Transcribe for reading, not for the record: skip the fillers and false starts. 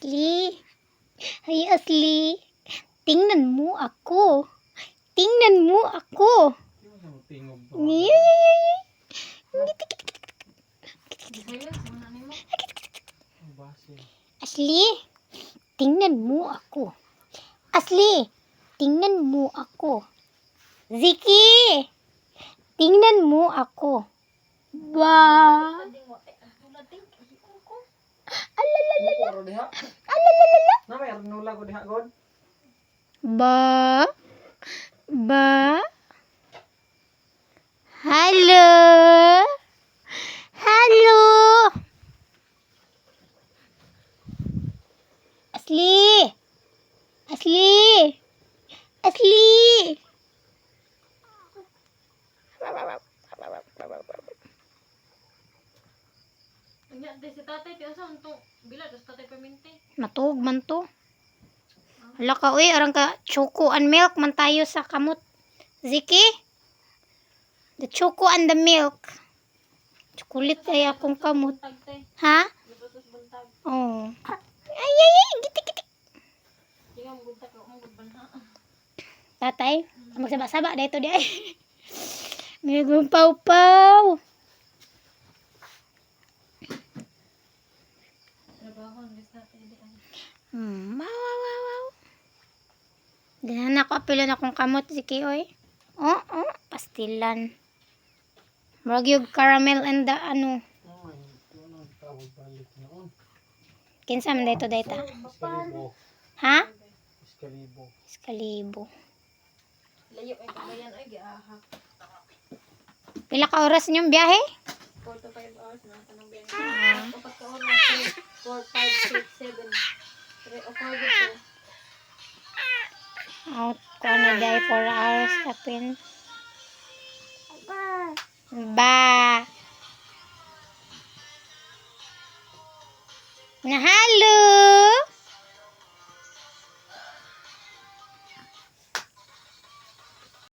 Asli. Hay Asli. Tingnan mo ako. Tingnan mo ako. Asli. Tingnan mo ako. Asli. Tingnan mo ako. Ziki. Tingnan mo ako. Ba. Alalalala. Alalalala. Ba. Ba. Halo. Halo. Asli. Asli. Asli. Si tatay ti asa unto bila dos tatay paminti. Matug man to. Hala ka, uy, arang ka choco and milk man tayo sa kamot. Ziki? The choco and the milk. Chocolate ay akong kamot. Ha? Oh. Ay, ay, ay, gitik. Tatay, magsaba-saba dito di ay. May gumpaw-paw. Wow. Dinan ako apilon akong kamot si Kioy. Pastilan. Murag yung caramel and the ano. Kinsa man dito data? Ha? Iskalibo. Layo ay kabayan ay giahak. Pila ka oras niyong biyahe? 4 to 5 hours na tanong biyahe. Kapag ka oras 4, 5, 6, 7. 3 o 4 dito. Out ko na day 4 hours tapin. Ba. Na halo.